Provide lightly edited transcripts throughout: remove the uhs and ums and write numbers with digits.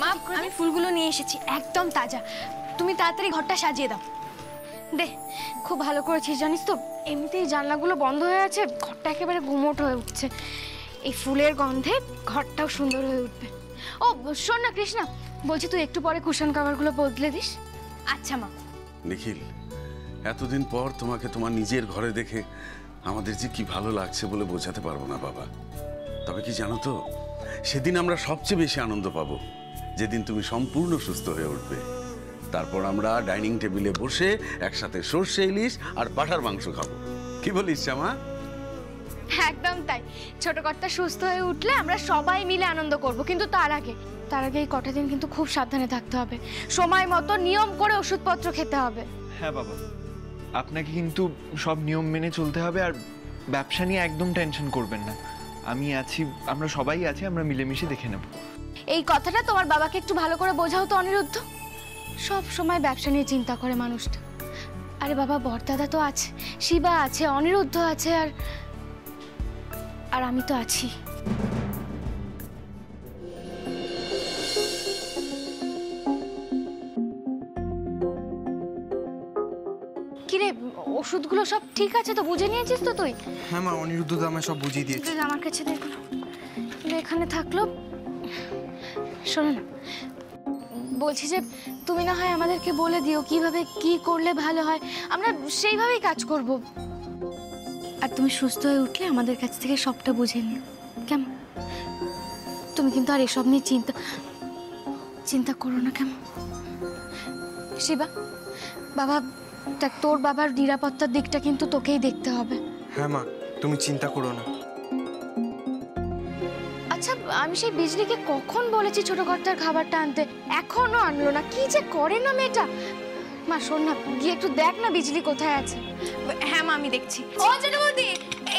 মা আমি ফুলগুলো নিয়ে এসেছি, একদম তাজা। তুমি তাড়াতাড়ি ঘরটা সাজিয়ে দাও। দে, খুব ভালো করেছিস জানিস তো, এমনিতেই জানলাগুলো বন্ধ হয়ে আছে, ঘরটা একেবারে গুমোট হয়ে উঠছে। এই ফুলের গন্ধে ঘরটাও সুন্দর হয়ে উঠবে। ও শোন না কৃষ্ণা, বলছি তুই একটু পরে কুশন কাভারগুলো বদলে দিস। আচ্ছা মা। নিখিল, এতদিন পর তোমাকে তোমার নিজের ঘরে দেখে আমাদের যে কি ভালো লাগছে বলে বোঝাতে পারবো না বাবা। তবে কি জানো তো, সেদিন আমরা সবচেয়ে বেশি আনন্দ পাবো যেদিন তুমি সম্পূর্ণ সুস্থ হয়ে উঠবে। তারপর আমরা ডাইনিং টেবিলে বসে একসাথে সর্ষে ইলিশ আর পাঁঠার মাংস খাবো। কি বলিস শ্যামা? একদম তাই। ছোট কর্তা সুস্থ হয়ে উঠলে আমরা সবাই মিলে আনন্দ করব, কিন্তু তার আগে এই কটা দিন কিন্তু খুব সাবধানে থাকতে হবে। সময় মতো নিয়ম করে ওষুধপত্র খেতে হবে। হ্যাঁ বাবা, আপনাকে কিন্তু সব নিয়ম মেনে চলতে হবে। আর ব্যবসা নিয়ে একদম টেনশন করবেন না, আমি আছি, আমরা সবাই আছি, আমরা মিলেমিশে দেখে নেব। এই কথাটা তোমার বাবাকে একটু ভালো করে বোঝাও তো অনিরুদ্ধ। সব সময় ব্যবসা নিয়ে চিন্তা করে মানুষটা। আরে বাবা, বরদাদা তো আছে, শিবা আছে, অনিরুদ্ধ আছে, আর আমি তো আছি। কিরে, ওষুধগুলো সব ঠিক আছে তো? বুঝে নিয়েছিস তো তুই? হ্যাঁ মা, অনিরুদ্ধ তো আমায় সব বুঝিয়ে দিয়েছে। আমার কাছে দেখুন, এখানে থাকলো। শোনো না, বলছি যে তুমি না হয় আমাদেরকে বলে দিও কিভাবে কি করলে ভালো হয়, আমরা সেইভাবেই কাজ করব। আর তুমি সুস্থ হয়ে উঠলে আমাদের কাছ থেকে সবটা বুঝে নিও, কেমন? তুমি কিন্তু আর এসব নিয়ে চিন্তা করো না, কেমন? শিবা, বাবা, তোর বাবার নিরাপত্তার দিকটা কিন্তু তোকেই দেখতে হবে। হ্যাঁ মা, তুমি চিন্তা করো না। আচ্ছা, আমি সেই বিজলিকে কখন বলেছি ছোট কর্তার খাবারটা আনতে, এখনো আনলো না। কি যে করে না মেয়েটা। মা শোন না, গিয়ে একটু দেখ না বিজলি কোথায় আছে। হ্যাঁ মা, আমি দেখছি। ও ছোট বৌদি,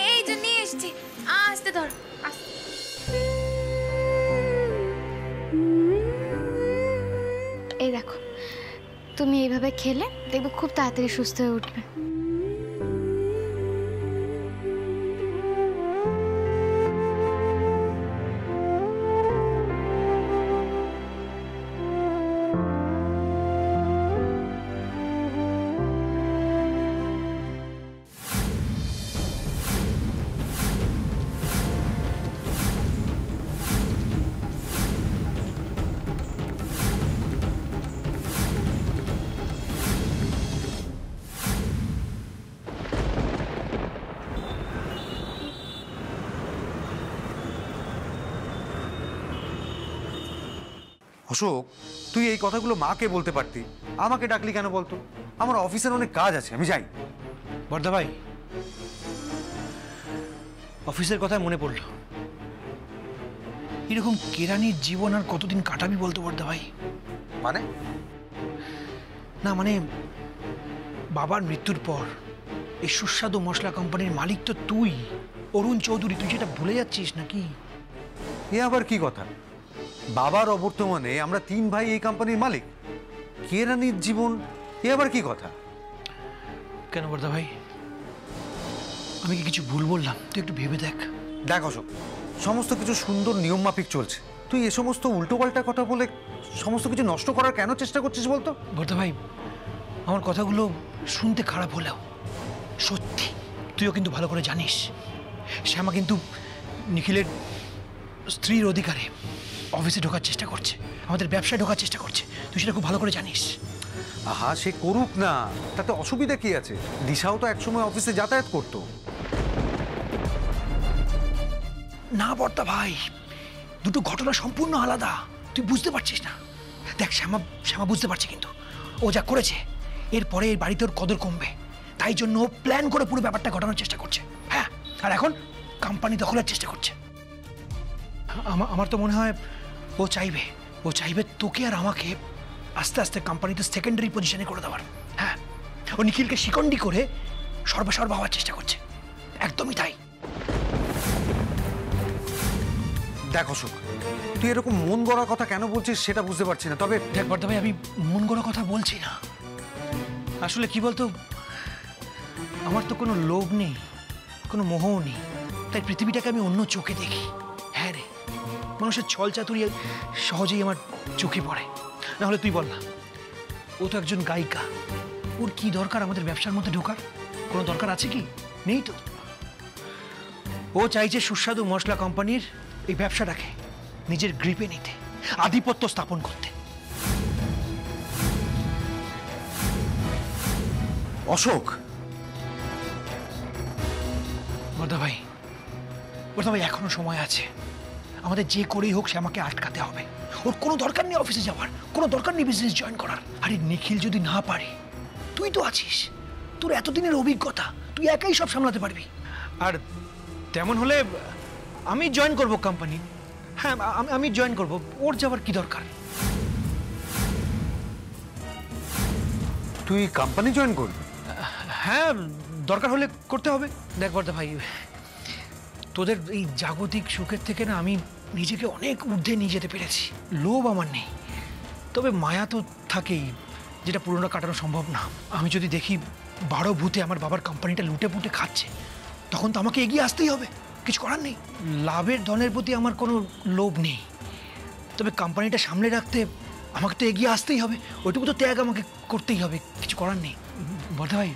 এই যে নিয়ে এসেছি, আসতে ধর। এই দেখো, তুমি এইভাবে খেলে দেখবে খুব তাড়াতাড়ি সুস্থ হয়ে উঠবে। অশোক, তুই এই কথাগুলো মাকে বলতে পারতি, আমাকে ডাকলি কেন বলতো? আমার অফিসের অনেক কাজ আছে, আমি যাই। বর্দা ভাই, অফিসের কথা মনে পড়ল। এরকম কেরানির জীবন আর কতদিন কাটাবি বলতো বর্দা ভাই? মানে? না মানে, বাবার মৃত্যুর পর এই সুস্বাদু মশলা কোম্পানির মালিক তো তুই, অরুণ চৌধুরী। তুই সেটা ভুলে যাচ্ছিস নাকি? এ আবার কি কথা? বাবার অবর্তমানে আমরা 3 ভাই এই কোম্পানির মালিক। কেরানির জীবন, এ আবার কি কথা? কেন বর্দা ভাই, আমি কি কিছু ভুল বললাম? তুই একটু ভেবে দেখ। দেখ অশোক, সমস্ত কিছু সুন্দর নিয়ম মাফিক চলছে, তুই এ সমস্ত উল্টোপাল্টা কথা বলে সমস্ত কিছু নষ্ট করার কেন চেষ্টা করছিস বলতো? বর্দা ভাই, আমার কথাগুলো শুনতে খারাপ হলেও সত্যি। তুইও কিন্তু ভালো করে জানিস, শ্যামা কিন্তু নিখিলের স্ত্রীর অধিকারে অফিসে ঢোকার চেষ্টা করছে, আমাদের ব্যবসায় ঢোকার চেষ্টা করছে। তুই সেটা খুব ভালো করে জানিস। আহা, সে করুক না, তাতে অসুবিধা কি আছে? দিশাও তো একসময় অফিসে যাতায়াত করতো। না বর্দা ভাই, দুটো ঘটনা সম্পূর্ণ আলাদা। তুই বুঝতে পারছিস না। দেখ, শ্যামা বুঝতে পারছে, কিন্তু ও যা করেছে এরপরে এই বাড়িতে ওর কদর কমবে, তাই জন্য ও প্ল্যান করে পুরো ব্যাপারটা ঘটানোর চেষ্টা করছে। হ্যাঁ, আর এখন কোম্পানি দখলের চেষ্টা করছে। আমার তো মনে হয় ও চাইবে তোকে আর আমাকে আস্তে আস্তে কোম্পানিতে সেকেন্ডারি পজিশনে করে দেওয়ার। হ্যাঁ, ও নিখিলকে শিকন্ডি করে সর্বসর্ব হওয়ার চেষ্টা করছে। একদমই তাই। দেখ অশোক, তুই এরকম মন গড়া কথা কেন বলছিস সেটা বুঝতে পারছি না। তবে দেখ বর্দা ভাই, আমি মন গড়া কথা বলছি না। আসলে কি বলতো, আমার তো কোনো লোভ নেই, কোনো মোহও নেই, তাই পৃথিবীটাকে আমি অন্য চোখে দেখি। হ্যাঁ রে, মানুষের ছল চাতুরি সহজেই আমার চোখে পড়ে। না হলে তুই বল না, ও তো একজন গায়িকা, ওর কি দরকার আমাদের ব্যবসার মধ্যে ঢোকার? কোনো দরকার আছে কি? নেই তো। ও চাইছে সুস্বাদু মশলা কোম্পানির এই ব্যবসাটাকে নিজের গ্রিপে নিতে, আধিপত্য স্থাপন করতে। অশোক, বর্ধা ভাই এখনো সময় আছে। আমাদের যে করেই হোক শ্যামাকে আটকাতে হবে। ওর কোনো দরকার নেই অফিসে যাওয়ার, কোনো দরকার নেই বিজনেস জয়েন করার। আরে নিখিল যদি না পারে, তুই তো আছিস, তোর এতদিনের অভিজ্ঞতা, তুই একাই সব সামলাতে পারবি। আর তেমন হলে আমি জয়েন করব কোম্পানি। হ্যাঁ, আমি জয়েন করব। ওর যাওয়ার কি দরকার? তুই কোম্পানি জয়েন করবি? হ্যাঁ, দরকার হলে করতে হবে। দেখ বর্ধা ভাই, তোদের এই জাগতিক সুখের থেকে না আমি নিজেকে অনেক ঊর্ধ্বে নিয়ে যেতে পেরেছি। লোভ আমার নেই, তবে মায়া তো থাকেই, যেটা পুরোটা কাটানো সম্ভব না। আমি যদি দেখি 12 ভূতে আমার বাবার কোম্পানিটা লুটে পুটে খাচ্ছে, তখন তো আমাকে এগিয়ে আসতেই হবে, কিছু করার নেই। লাভের ধনের প্রতি আমার কোনো লোভ নেই, তবে কোম্পানিটা সামলে রাখতে আমাকে তো এগিয়ে আসতেই হবে, ওইটুকু তো ত্যাগ আমাকে করতেই হবে, কিছু করার নেই। বর্ধা ভাই,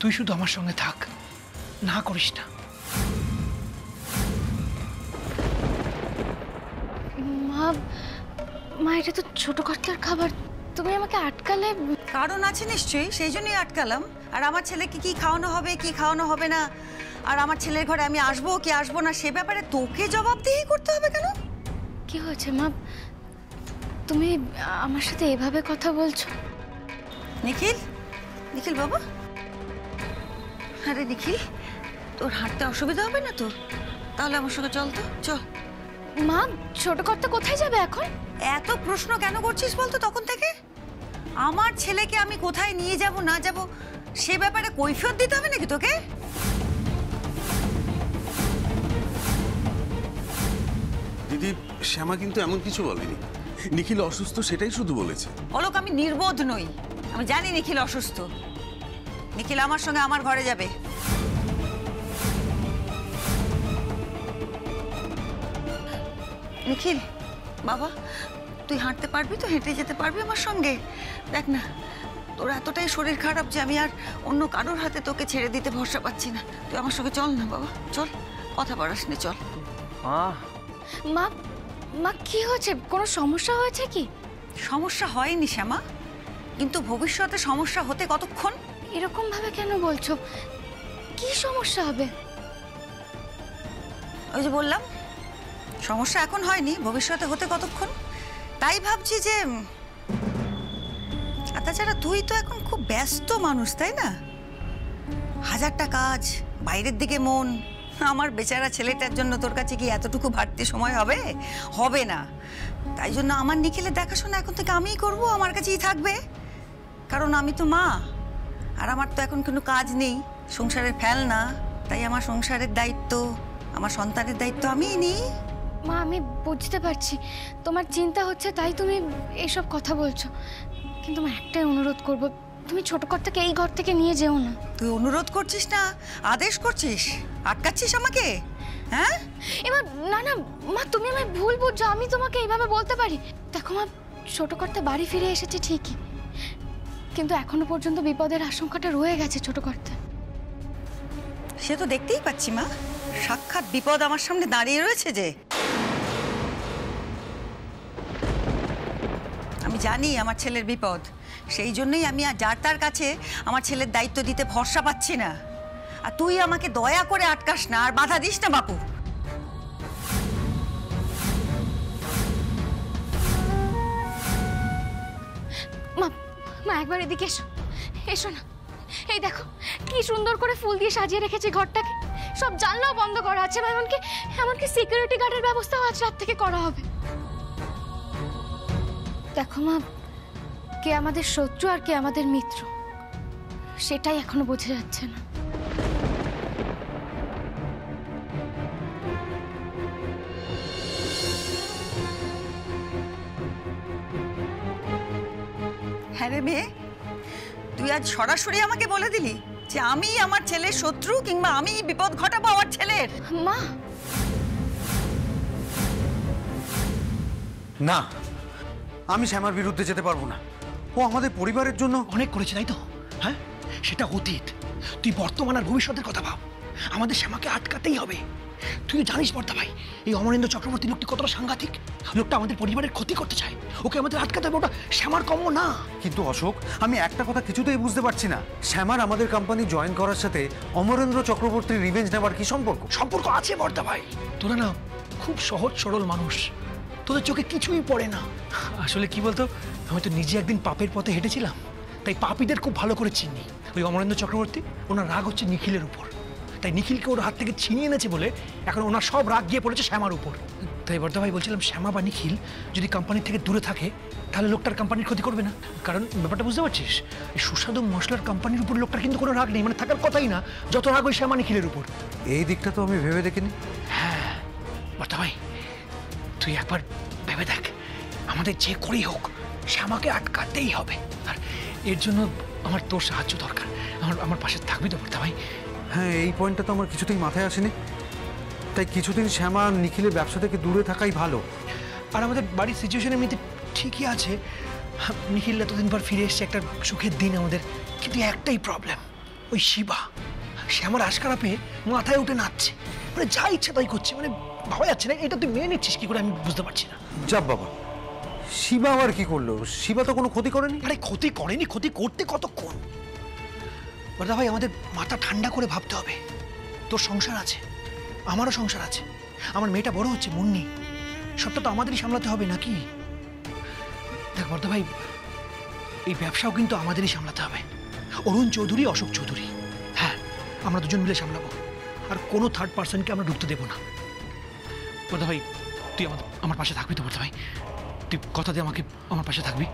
তুই শুধু আমার সঙ্গে থাক, না করিস না। মা, এটা তো ছোট কর্তার খাবার, তুমি আমাকে আটকালে। কারণ আছে নিশ্চয়ই, সেই জন্যই আটকালাম। আর আমার ছেলেকে কি খাওয়ানো হবে, কি খাওয়ানো হবে না, আর আমার ছেলের ঘরে আমি আসবো কি আসবো না, সে ব্যাপারে তোকে জবাবদিহি করতে হবে কেন? কি হয়েছে মা, তুমি আমার সাথে এভাবে কথা বলছো? নিখিল বাবা, আরে নিখিল, তোর হাঁটতে অসুবিধা হবে না তো? তাহলে আমার সঙ্গে চল তো, চল। মা, ছোট কর্তা কোথায় যাবে এখন? এত প্রশ্ন কেন করছিস বলতো তখন থেকে? আমার ছেলেকে আমি কোথায় নিয়ে যাব না যাব সে ব্যাপারে কৈফিয়ত দিতে হবে নাকি তোকে? দিদি, শ্যামা কিন্তু এমন কিছু বলেনি। নিখিল অসুস্থ সেটাই শুধু বলেছে। অলোক, আমি নির্বোধ নই, আমি জানি নিখিল অসুস্থ। নিখিল আমার সঙ্গে আমার ঘরে যাবে। নিখিল বাবা, তুই হাঁটতে পারবি তো? হেঁটে যেতে পারবি আমার সঙ্গে? দেখ না, তোর এতটাই শরীর খারাপ যে আমি আর অন্য কারোর হাতে তোকে ছেড়ে দিতে ভরসা পাচ্ছি না। তুই আমার সঙ্গে চল না বাবা, চল, কথা বাড়াস নে, চল। মা, মা কি হয়েছে? কোনো সমস্যা হয়েছে কি? সমস্যা হয়নি শ্যামা, কিন্তু ভবিষ্যতে সমস্যা হতে কতক্ষণ? এরকম ভাবে কেন বলছো? কি সমস্যা হবে? ওই যে বললাম, সমস্যা এখন হয়নি, ভবিষ্যতে হতে কতক্ষণ। তাই ভাবছি যে, আর তাছাড়া তুই তো এখন খুব ব্যস্ত মানুষ, তাই না? হাজারটা কাজ, বাইরের দিকে মন। আমার বেচারা ছেলেটার জন্য তোর কাছে কি এতটুকু বাড়তি সময় হবে? হবে না। তাই জন্য আমার নিখিলের দেখাশোনা এখন থেকে আমিই করব, আমার কাছেই থাকবে। কারণ আমি তো মা, আর আমার তো এখন কোনো কাজ নেই, সংসারের ফেলনা। তাই আমার সংসারের দায়িত্ব, আমার সন্তানের দায়িত্ব আমিই নিই। মা, আমি বুঝতে পারছি তোমার চিন্তা হচ্ছে, তাই তুমি এইসব কথা বলছো, কিন্তু আমি একটাই অনুরোধ করব, তুমি ছোট কর্তাকে এই ঘর থেকে নিয়ে যেও না। তুই অনুরোধ করছিস না আদেশ করছিস? আটকাচ্ছিস আমাকে? হ্যাঁ, এবার না না মা, তুমি আমায় ভুল বুঝছো, আমি তোমাকে এইভাবে বলতে পারি? দেখো মা, ছোট কর্তা বাড়ি ফিরে এসেছে ঠিকই, কিন্তু এখনো পর্যন্ত বিপদের আশঙ্কাটা রয়ে গেছে ছোট কর্তা। সে তো দেখতেই পাচ্ছি মা, সাক্ষাৎ বিপদ আমার সামনে দাঁড়িয়ে রয়েছে যে। আমি জানি আমার ছেলের বিপদ, সেই জন্যই আমি আর যার তার কাছে আমার ছেলের দায়িত্ব দিতে ভরসা পাচ্ছি না। আর তুই আমাকে দয়া করে আটকাস না, আর বাধা দিস না বাপু। মা, মা একবার এদিকে এসো, এসো না। এই দেখো কি সুন্দর করে ফুল দিয়ে সাজিয়ে রেখেছি ঘরটাকে, সব জানলাও বন্ধ করা আছে, এমনকি সিকিউরিটি গার্ডের ব্যবস্থাও আজ রাত থেকে করা হবে। দেখো মা, কে আমাদের শত্রু আর কে আমাদের মিত্র সেটাই এখনো বোঝা যাচ্ছে না। হ্যাঁ রে মেয়ে, তুই আজ সরাসরি আমাকে বলে দিলি যে আমি আমার ছেলের শত্রু, কিংবা আমি বিপদ ঘটাবো আমার ছেলের। মা, না, আমি শ্যামার বিরুদ্ধে যেতে পারবো না। ও আমাদের পরিবারের জন্য অনেক করেছে তাই তো, হ্যাঁ? সেটা অতীত। তুই বর্তমান আর ভবিষ্যতের কথা ভাব। আমাদের শ্যামাকে আটকাতেই হবে। তুই তো জানিস বর্দা ভাই, এই অমরেন্দ্র চক্রবর্তী লোকটি কতটা সাংঘাতিক। লোকটা আমাদের পরিবারের ক্ষতি করতে চায়। ওকে আমাদের আটকাতে হবে, ওটা শ্যামার কর্ম না। কিন্তু অশোক, আমি একটা কথা কিছুতেই বুঝতে পারছি না, শ্যামার আমাদের কোম্পানি জয়েন করার সাথে অমরেন্দ্র চক্রবর্তীর রিভেঞ্জ নেবার কি সম্পর্ক? সম্পর্ক আছে বর্দা ভাই। তোরা না খুব সহজ সরল মানুষ, তোদের চোখে কিছুই পড়ে না। আসলে কি বলতো, আমি তো নিজে একদিন পাপের পথে হেঁটেছিলাম, তাই পাপীদের খুব ভালো করে চিনি। ওই অমরেন্দ্র চক্রবর্তী, ওনার রাগ হচ্ছে নিখিলের উপর, তাই নিখিলকে ওর হাত থেকে ছিনিয়ে এনেছে বলে এখন ওনার সব রাগ গিয়ে পড়েছে শ্যামার উপর। তাই বর্দা ভাই বলছিলাম, শ্যামা বা নিখিল যদি কোম্পানি থেকে দূরে থাকে তাহলে লোকটার কোম্পানির ক্ষতি করবে না। কারণ ব্যাপারটা বুঝতে পারছিস, এই সুস্বাদু মশলার কোম্পানির উপর লোকটার কিন্তু কোনো রাগ নেই, মানে থাকার কথাই না, যত রাগ ওই শ্যামা নিখিলের উপর। এই দিকটা তো আমি ভেবে দেখিনি। হ্যাঁ বর্দা ভাই, তুই একবার ভেবে দেখ, আমাদের যে করেই হোক শ্যামাকে আটকাতেই হবে। আর এর জন্য আমার তোর সাহায্য দরকার। আমার পাশে থাকবি তো বর্দা ভাই? হ্যাঁ, এই পয়েন্টটা তো আমার কিছুতেই মাথায় আসেনি। তাই কিছুদিন শ্যামা নিখিলের ব্যবসা থেকে দূরে থাকাই ভালো। আর আমাদের বাড়ির সিচুয়েশন এমনিতে ঠিকই আছে। নিখিল এতদিন পর ফিরে এসছে, একটা সুখের দিন আমাদের। কিন্তু একটাই প্রবলেম, ওই শিবা শ্যামার আশকারা পেয়ে মাথায় উঠে নাচছে, মানে যা ইচ্ছা তাই করছে, মানে ভাবা যাচ্ছে না। এটা তুই মেনে নিচ্ছিস কি করে আমি বুঝতে পারছি না। যাব বাবা, শিবা আবার কি করলো? শিবা তো কোনো ক্ষতি করেনি। আরে ক্ষতি করেনি, ক্ষতি করতে কতক্ষণ। বর্দা ভাই, আমাদের মাথা ঠান্ডা করে ভাবতে হবে। তোর সংসার আছে, আমারও সংসার আছে, আমার মেয়েটা বড় হচ্ছে মুন্নি, সবটা তো আমাদেরই সামলাতে হবে নাকি? দেখ বর্দা ভাই, এই ব্যবসাও কিন্তু আমাদেরই সামলাতে হবে। অরুণ চৌধুরী, অশোক চৌধুরী, হ্যাঁ আমরা দুজন মিলে সামলাবো। আর কোনো থার্ড পার্সনকে আমরা ঢুকতে দেবো না। বর্দা ভাই, তুই আমার পাশে থাকবি তো বর্দা ভাই? তুই কথা দিয়ে আমাকে আমার পাশে থাকবি?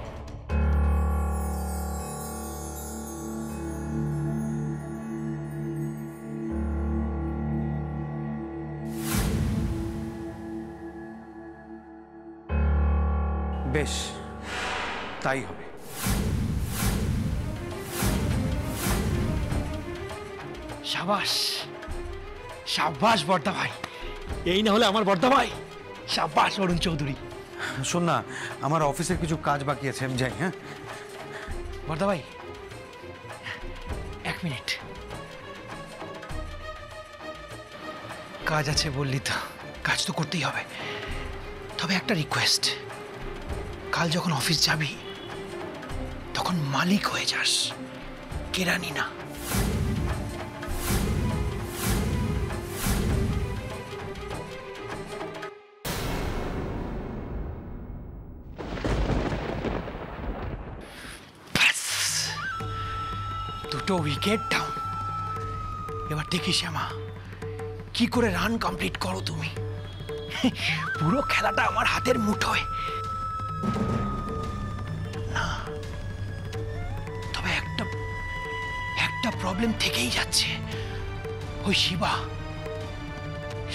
বেশ, তাই হবে। সাবাস সাবাস বর্দা ভাই, এই না হলে আমার বর্দা ভাই। সাবাস অরুণ চৌধুরী। শোন না, আমার অফিসের কিছু কাজ বাকি আছে, আমি যাই। হ্যাঁ বর্দা ভাই, 1 মিনিট। কাজ আছে বললি তো, কাজ তো করতেই হবে। তবে একটা রিকোয়েস্ট, কাল যখন অফিস যাবি তখন মালিক হয়ে যাস, কেরানি না। দুটো উইকেট ডাউন। এবার দেখি শ্যামা কি করে রান কমপ্লিট করো তুমি। পুরো খেলাটা আমার হাতের মুঠোয়। না, তবে একটা প্রবলেম থেকেই যাচ্ছে। ওই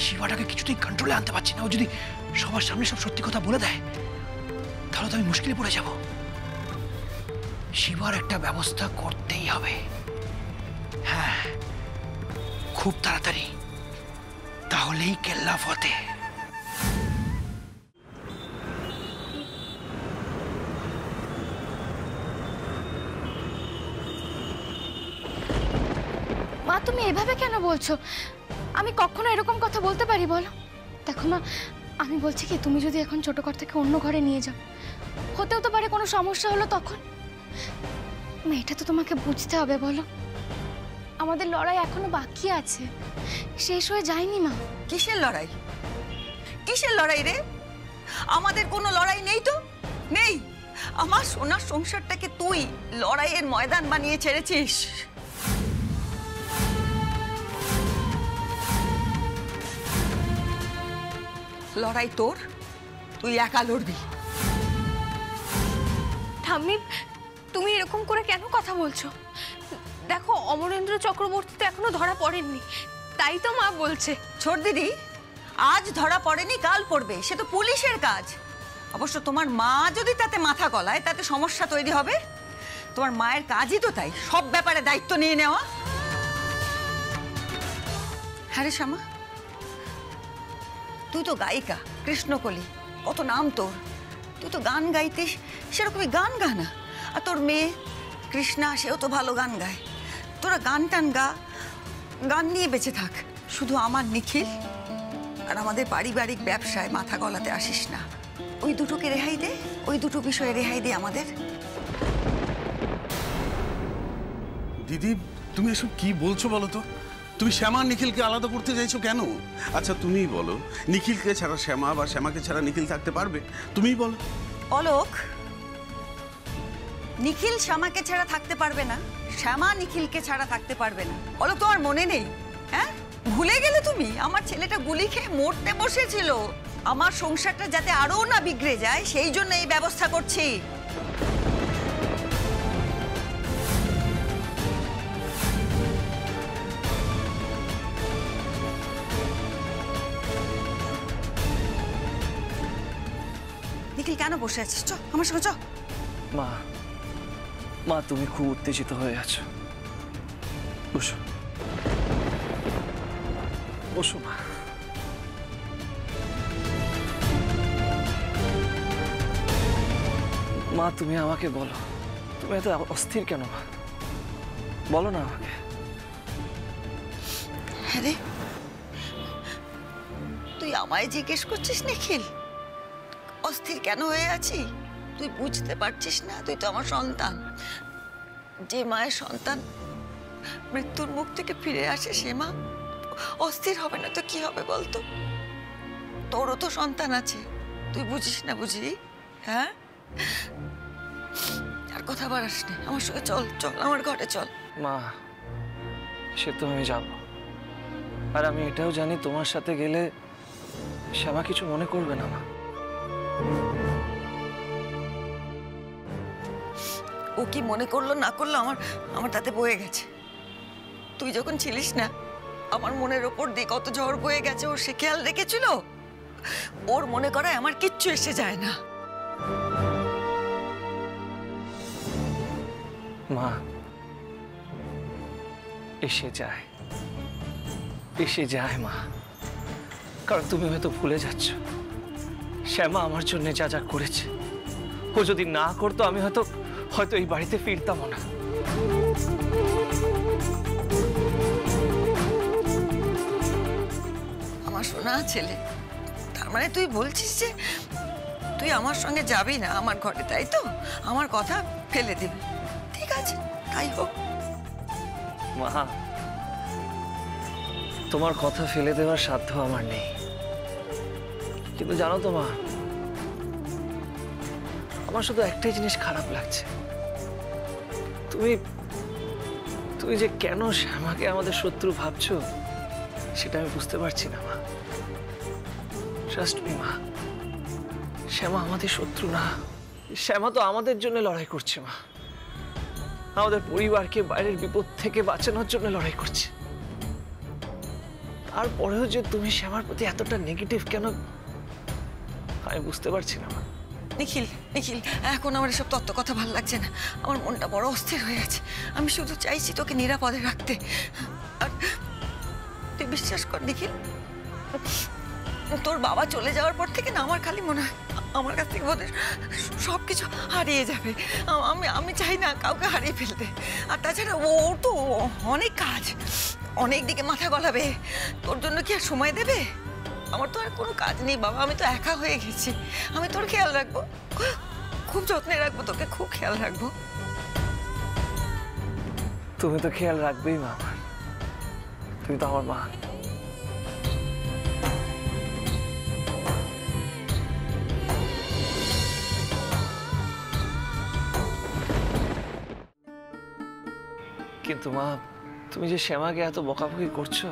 শিবাটাকে কিছুতেই কন্ট্রোলে আনতে পারছি না। ও যদি সবার সামনে সব সত্যি কথা বলে দেয় তাহলে তো আমি মুশকিলে পড়ে যাব। শিবার একটা ব্যবস্থা করতেই হবে। হ্যাঁ, খুব তাড়াতাড়ি, তাহলেই কেল্লা ফতে। মা, তুমি এভাবে কেন বলছো? আমি কখনো এরকম কথা বলতে পারি বলো? দেখো মা, আমি বলছি কি, তুমি যদি এখন ছোট ঘর থেকে অন্য ঘরে নিয়ে যাও, হতেও তো পারে কোনো সমস্যা হলো তখন। এটা তো তোমাকে বুঝতে হবে বলো। আমাদের লড়াই এখনো বাকি আছে, শেষ হয়ে যায়নি মা। কিসের লড়াই? কিসের লড়াই রে? আমাদের কোনো লড়াই নেই তো, নেই। আমার সোনার সংসারটাকে তুই লড়াইয়ের ময়দান বানিয়ে ছেড়েছিস। লড়াই তোর, তুই একা লড়বি। ঠাম্মি, তুমি এরকম করে কেন কথা বলছো? দেখো, অমরেন্দ্র চক্রবর্তী তো এখনো ধরা পড়েননি, তাই তো মা বলছে। ছোট দিদি, আজ ধরা পড়েনি কাল পড়বে, সে তো পুলিশের কাজ। অবশ্য তোমার মা যদি তাতে মাথা গলায় তাতে সমস্যা তৈরি হবে। তোমার মায়ের কাজই তো তাই, সব ব্যাপারে দায়িত্ব নিয়ে নেওয়া। হ্যাঁ রে শ্যামা, তুই তো গায়িকা, কৃষ্ণকলি, কত নাম তোর। তুই তো গান গাইতিস, সেরকমই গান গা না। আর তোর মেয়ে কৃষ্ণা, সেও তো ভালো গান গায়। তোরা গান টান গা, গান নিয়ে বেঁচে থাক। শুধু আমার নিখিল আর আমাদের পারিবারিক ব্যবসায় মাথা গলাতে আসিস না। ওই দুটোকে রেহাই দে, ওই দুটো বিষয়ে রেহাই দে আমাদের। দিদি, তুমি এসব কি বলছো বলো তো? তুমি শ্যামা আর নিখিলকে আলাদা করতে চাইছো কেন? আচ্ছা তুমিই বলো, নিখিলকে ছাড়া শ্যামা বা শ্যামাকে ছাড়া নিখিল থাকতে পারবে? তুমিই বলো। অলোক, নিখিল শ্যামাকে ছাড়া থাকতে পারবে না, শ্যামা নিখিলকে ছাড়া থাকতে পারবে না। অলোক, তোমার মনে নেই? হ্যাঁ, ভুলে গেলে তুমি? আমার ছেলেটা গুলি খেয়ে মরতে বসেছিল। আমার সংসারটা যাতে আরো না বিগড়ে যায় সেই জন্য এই ব্যবস্থা করছি। নিখিল, কেন বসে আছিস? চ আমার সঙ্গে চ। মা, মা তুমি খুব উত্তেজিত হয়ে আছো। বসো, বসো মা। মা তুমি আমাকে বলো, তুমি এত অস্থির কেন মা? বলো না আমাকে। হ্যাঁ রে, তুই আমায় জিজ্ঞেস করছিস নিখিল অস্থির কেন হয়ে আছি? তুই বুঝতে পারছিস না? তুই তো আমার সন্তান। যে মায়ের সন্তান মৃত্যুর মুখ থেকে ফিরে আসে, সে মা অস্থির হবে না তো কি হবে বলতো? তোরও তো সন্তান আছে, তুই বুঝিস না বুঝি? হ্যাঁ, আর কথা বাড়াস না, আমার সঙ্গে চল, চল আমার ঘরে চল। মা, সে তো আমি যাব, আর আমি এটাও জানি তোমার সাথে গেলে শ্যামা কিছু মনে করবে না মা। ও কি মনে করলো না করলো আমার তাতে বয়ে গেছে। তুই যখন ছিলিস না, আমার মনের ওপর দিয়ে কত ঝড় বয়ে গেছে ওর সে খেয়াল রেখেছিল? ওর মনে করায় আমার কিচ্ছু এসে যায় না। মা, এসে যায়, এসে যায় মা। কারণ তুমি হয়তো ভুলে যাচ্ছ শ্যামা আমার জন্য যা যা করেছে। ও যদি না করতো আমি হয়তো এই বাড়িতে ফিরতামও না। আমার সোনা ছেলে, তার মানে তুই বলছিস যে তুই আমার সঙ্গে যাবি না আমার ঘরে, তাই তো? আমার কথা ফেলে দিবি? ঠিক আছে, তাই হোক। মা, তোমার কথা ফেলে দেওয়ার সাধ্য আমার নেই, কিন্তু জানো তো মা, আমার শুধু একটাই জিনিস খারাপ লাগছে। তুমি যে কেন শ্যামাকে আমাদের শত্রু ভাবছো সেটা আমি বুঝতে পারছি না মা। ট্রাস্ট মি মা, শ্যামা আমাদের শত্রু না। শ্যামা তো আমাদের জন্য লড়াই করছে মা, আমাদের পরিবারকে বাইরের বিপদ থেকে বাঁচানোর জন্য লড়াই করছে। তারপরেও যে তুমি শ্যামার প্রতি এতটা নেগেটিভ কেন, আমি বুঝতে পারছি না মা। নিখিল, নিখিল, এখন আমার এসব তত্ত্ব কথা ভালো লাগছে না। আমার মনটা বড় অস্থির হয়ে আছে। আমি শুধু চাইছি তোকে নিরাপদে রাখতে। আর তুই বিশ্বাস কর নিখিল, তোর বাবা চলে যাওয়ার পর থেকে না আমার খালি মনে হয় আমার কাছ থেকে বোধহয় সব কিছু হারিয়ে যাবে। আমি চাই না কাউকে হারিয়ে ফেলতে। আর তাছাড়া ওর তো অনেক কাজ, অনেক দিকে মাথা গলাবে। তোর জন্য কি আর সময় দেবে? আমার তো আর কোনো কাজ নেই বাবা, আমি তো একা হয়ে গেছি। আমি তোর খেয়াল রাখবো, খুব যত্নে রাখবো তোকে, খুব খেয়াল রাখবো। তুমি তো খেয়াল রাখবেই মা, আমার তুমি তো আমার মা। কিন্তু মা, তুমি যে শ্যামাকে এত বকাবকি করছো,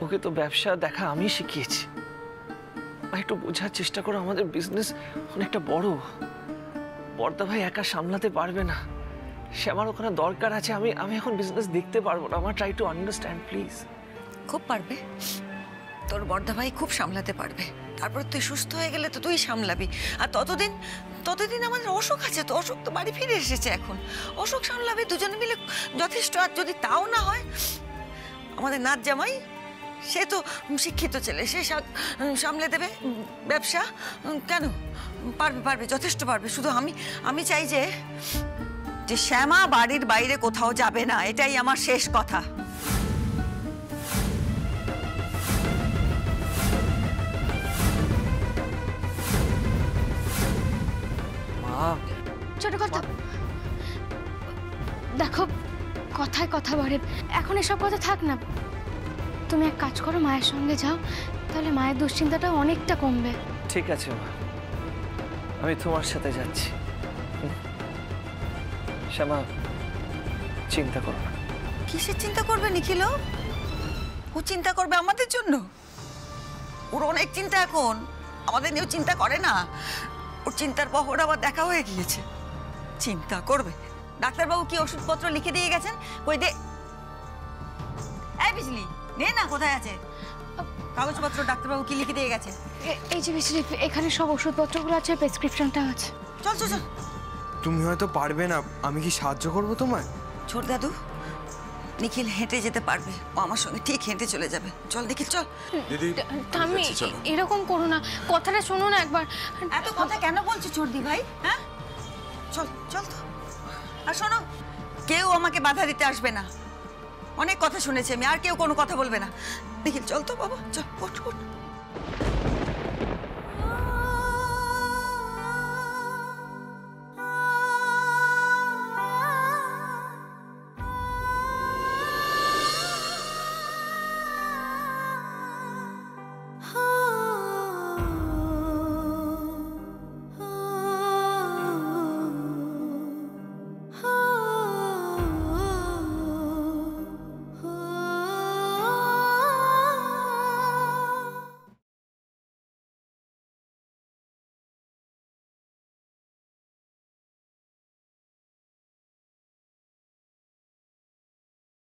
ওকে তো ব্যবসা দেখা আমি শিখিয়েছি। একটু বোঝার চেষ্টা করো, আমাদের বিজনেস অনেকটা বড়। বর্দা ভাই একা সামলাতে পারবে না, শ্যামার ওখানে দরকার আছে। আমি এখন বিজনেস দেখতে পারবো না। আমার ট্রাই টু আন্ডারস্ট্যান্ড প্লিজ। খুব পারবে, তোর বর্দা ভাই খুব সামলাতে পারবে। তারপর তুই সুস্থ হয়ে গেলে তো তুই সামলাবি। আর ততদিন আমাদের অশোক আছে, তো অশোক তো বাড়ি ফিরে এসেছে এখন। অশোক সামলাবে, দুজনে মিলে যথেষ্ট। আর যদি তাও না হয়, আমাদের নাচ জামাই সে তো শিক্ষিত ছেলে, সে সামলে দেবে ব্যবসা। কেন? পারবে পারবে, যথেষ্ট পারবে। শুধু আমি চাই যে শ্যামা বাড়ির বাইরে কোথাও যাবে না, এটাই আমার শেষ কথা। মা, ছোট কথা দেখো, কথায় কথা বাড়ে, এখন এসব কথা থাক না। তুমি এক কাজ করো, মায়ের সঙ্গে যাও, তাহলে মায়ের দুশ্চিন্তাটা অনেকটা কমবে। ঠিক আছে মা, আমি তোমার সাথে যাচ্ছি। শ্যামা, চিন্তা করো না। কিসের চিন্তা করবে নিখিল? ও চিন্তা করবে আমাদের জন্য? ওর অনেক চিন্তা এখন, আমাদের নিয়েও চিন্তা করে না। ওর চিন্তার বহর আবার দেখা হয়ে গিয়েছে। চিন্তা করবে? ডাক্তারবাবু কি ওষুধপত্র লিখে দিয়ে গেছেন? কই দে। এই বিজলি, নে না, কোথায় আছে কাগজপত্র? ডাক্তারবাবু কি লিখে দিয়ে গেছে? এই যে মিষ্টি, এখানে সব ওষুধপত্রগুলো আছে, প্রেসক্রিপশনটা আছে। চল চল চল। তুমি হয়তো পারবে না, আমি কি সাহায্য করবো তোমায়? ছোট দাদু, নিখিল হেঁটে যেতে পারবে, ও আমার সঙ্গে ঠিক হেঁটে চলে যাবে। চল নিখিল চল। দিদি আমি যাচ্ছি, চলো। এরকম করো না, কথাটা শোনো না একবার। এত কথা কেন বলছো চর্দি ভাই? হ্যাঁ, চল চল তো। আর শোনো, কেউ আমাকে বাধা দিতে আসবে না। অনেক কথা শুনেছি আমি, আর কেউ কোনো কথা বলবে না। নিখিল চল তো বাবা, চল, ওঠ ওঠ।